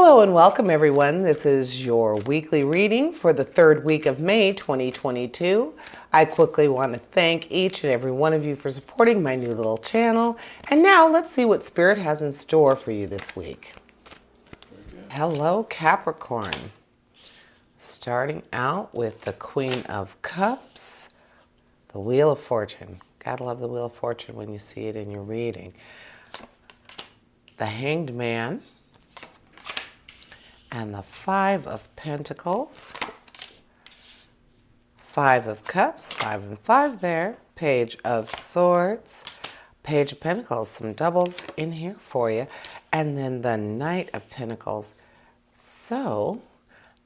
Hello and welcome everyone. This is your weekly reading for the third week of May 2022. I quickly want to thank each and every one of you for supporting my new little channel. And now let's see what Spirit has in store for you this week. Hello Capricorn. Starting out with the Queen of Cups, the Wheel of Fortune. Gotta love the Wheel of Fortune when you see it in your reading. The Hanged Man. And the Five of Pentacles, Five of Cups, 5 and 5 there, Page of Swords, Page of Pentacles, some doubles in here for you, and then the Knight of Pentacles. So,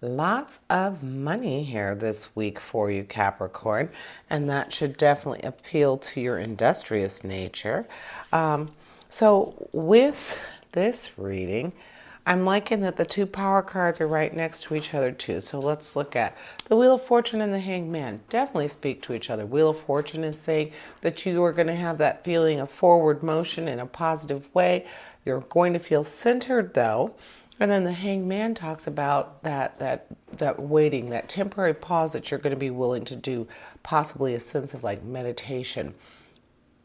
lots of money here this week for you, Capricorn, and that should definitely appeal to your industrious nature. So, with this reading, I'm liking that the two power cards are right next to each other too. So let's look at the Wheel of Fortune and the Hanged Man. Definitely speak to each other. Wheel of Fortune is saying that you are going to have that feeling of forward motion in a positive way. You're going to feel centered though. And then the Hanged Man talks about that waiting, that temporary pause that you're going to be willing to do, possibly a sense of like meditation.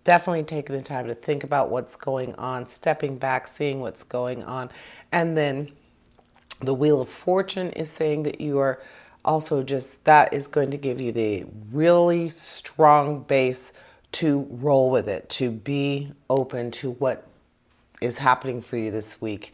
Definitely taking the time to think about what's going on, stepping back, seeing what's going on. And then the Wheel of Fortune is saying that you are also that is going to give you the really strong base to roll with it, to be open to what is happening for you this week.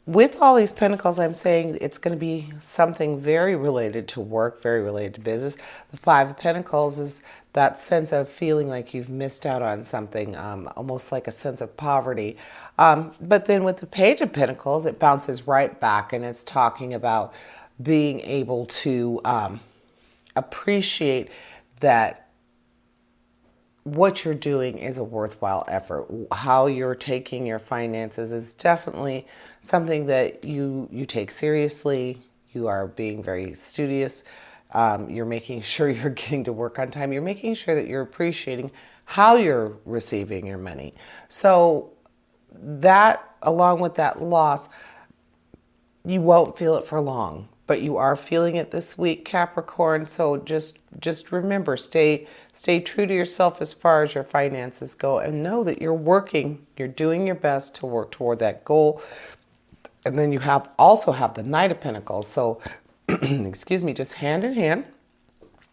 With all these pentacles, I'm saying it's going to be something very related to work, very related to business. The Five of Pentacles is that sense of feeling like you've missed out on something, almost like a sense of poverty. But then with the Page of Pentacles, it bounces right back and it's talking about being able to appreciate that what you're doing is a worthwhile effort. How you're taking your finances is definitely something that you take seriously. You are being very studious. You're making sure you're getting to work on time. You're making sure that you're appreciating how you're receiving your money. So that, along with that loss, you won't feel it for long, but you are feeling it this week, Capricorn. So just remember, stay true to yourself as far as your finances go, and know that you're doing your best to work toward that goal. And then you also have the Knight of Pentacles. So, excuse me, just hand in hand.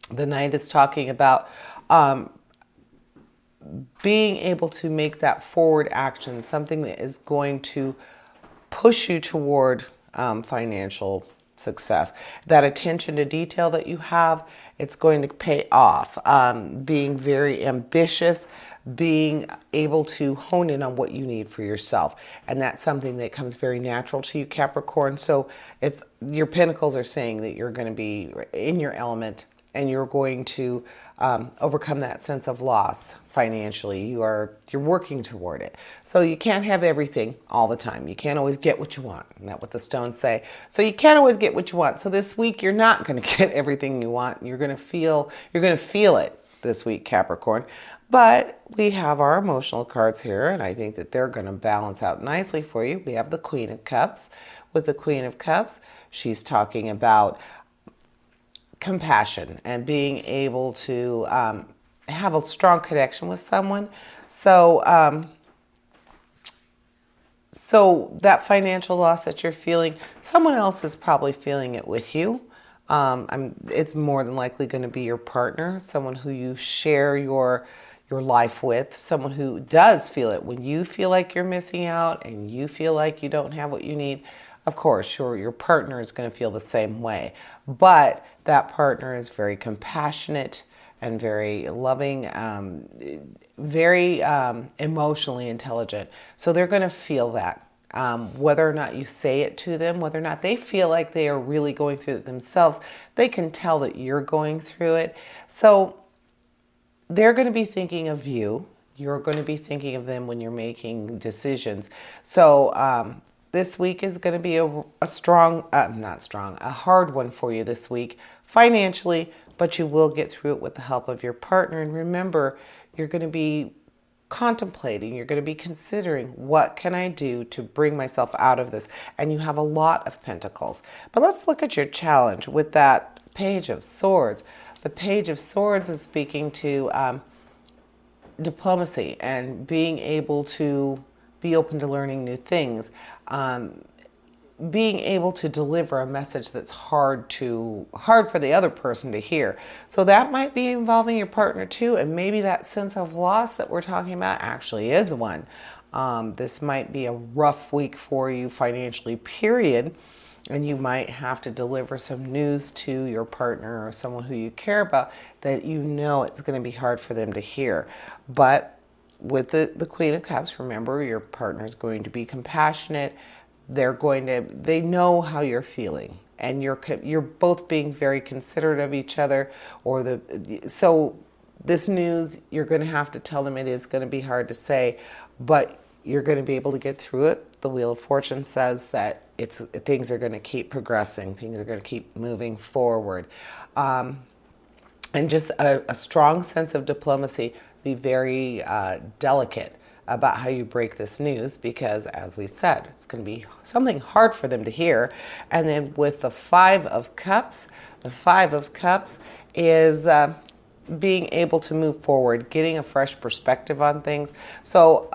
The Knight is talking about being able to make that forward action, something that is going to push you toward financial success. That attention to detail that you have, it's going to pay off. Being very ambitious, being able to hone in on what you need for yourself. And that's something that comes very natural to you, Capricorn. So your pentacles are saying that you're going to be in your element and you're going to overcome that sense of loss financially. You're working toward it. So you can't have everything all the time. You can't always get what you want. Isn't that what the stones say? So you can't always get what you want. So this week you're not going to get everything you want. You're going to feel it this week, Capricorn. But we have our emotional cards here, and I think that they're going to balance out nicely for you. We have the Queen of Cups. With the Queen of Cups, she's talking about compassion and being able to have a strong connection with someone. So that financial loss that you're feeling, someone else is probably feeling it with you. It's more than likely going to be your partner, someone who you share your life with, someone who does feel it when you feel like you're missing out and you feel like you don't have what you need. Of course, your partner is going to feel the same way, but that partner is very compassionate and very loving, very emotionally intelligent. So they're going to feel that. Whether or not you say it to them, whether or not they feel like they are really going through it themselves, they can tell that you're going through it. So they're going to be thinking of you. You're going to be thinking of them when you're making decisions. So this week is going to be a hard one for you this week financially, but you will get through it with the help of your partner. And remember, you're going to be contemplating, you're going to be considering, what can I do to bring myself out of this? And you have a lot of pentacles. But let's look at your challenge with that Page of Swords. The Page of Swords is speaking to diplomacy and being able to be open to learning new things. Being able to deliver a message that's hard for the other person to hear. So that might be involving your partner too, and maybe that sense of loss that we're talking about actually is one. This might be a rough week for you financially, period, and you might have to deliver some news to your partner or someone who you care about that you know it's going to be hard for them to hear. But with the Queen of Cups, remember, your partner's going to be compassionate. They know how you're feeling, and you're both being very considerate of each other. So this news, you're going to have to tell them it is going to be hard to say, but you're going to be able to get through it. The Wheel of Fortune says that things are going to keep progressing, things are going to keep moving forward, and just a strong sense of diplomacy. Be very delicate about how you break this news, because as we said, it's going to be something hard for them to hear. And then with the Five of Cups, the Five of Cups is being able to move forward, getting a fresh perspective on things. So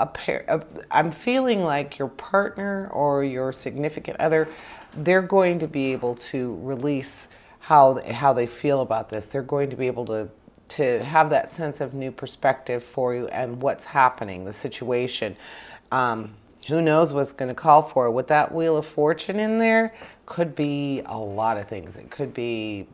I'm feeling like your partner or your significant other, they're going to be able to release how they feel about this. They're going to be able to have that sense of new perspective for you and what's happening, the situation. Who knows what's going to call for it. With that Wheel of Fortune in there, could be a lot of things. It could be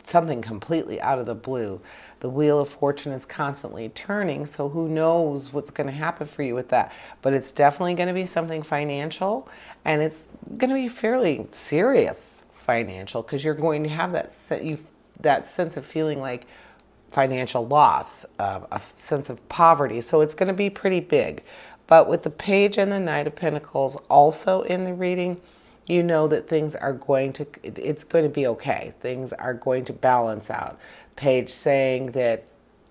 something completely out of the blue. The Wheel of Fortune is constantly turning, so who knows what's going to happen for you with that. But it's definitely going to be something financial, and it's going to be fairly serious financial, because you're going to have that sense of feeling like financial loss, a sense of poverty. So it's going to be pretty big. But with the Page and the Knight of Pentacles also in the reading, you know that it's going to be okay. Things are going to balance out. Page saying that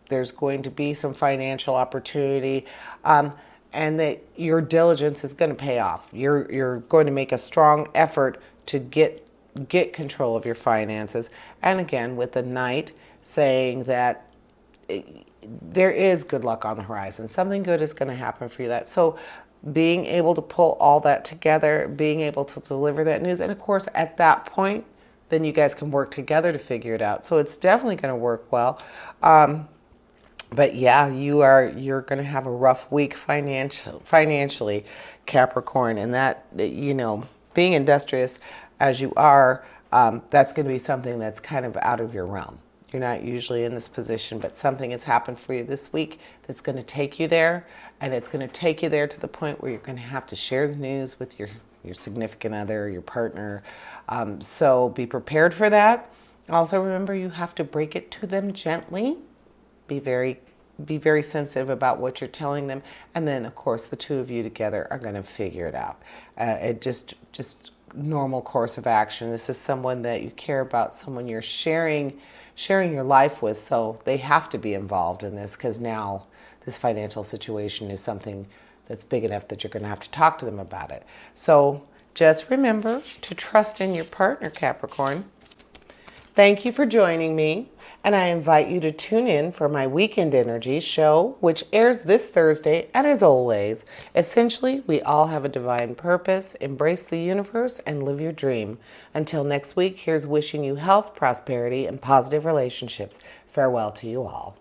there's going to be some financial opportunity, and that your diligence is going to pay off. You're going to make a strong effort to get control of your finances. And again, with the Knight saying that there is good luck on the horizon. Something good is going to happen for you. So being able to pull all that together, being able to deliver that news, and of course at that point, then you guys can work together to figure it out. So it's definitely going to work well. But yeah, you're going to have a rough week financially, Capricorn, and that, being industrious as you are, that's going to be something that's kind of out of your realm. You're not usually in this position, but something has happened for you this week that's going to take you there, and it's going to take you there to the point where you're going to have to share the news with your significant other, your partner. So be prepared for that. Also remember, you have to break it to them gently. Be very sensitive about what you're telling them, and then of course the two of you together are going to figure it out. It just normal course of action. This is someone that you care about, someone you're sharing your life with, so they have to be involved in this, because now this financial situation is something that's big enough that you're going to have to talk to them about it. So just remember to trust in your partner, Capricorn. Thank you for joining me, and I invite you to tune in for my Weekend Energy show, which airs this Thursday. And as always, essentially, we all have a divine purpose. Embrace the universe and live your dream. Until next week, here's wishing you health, prosperity, and positive relationships. Farewell to you all.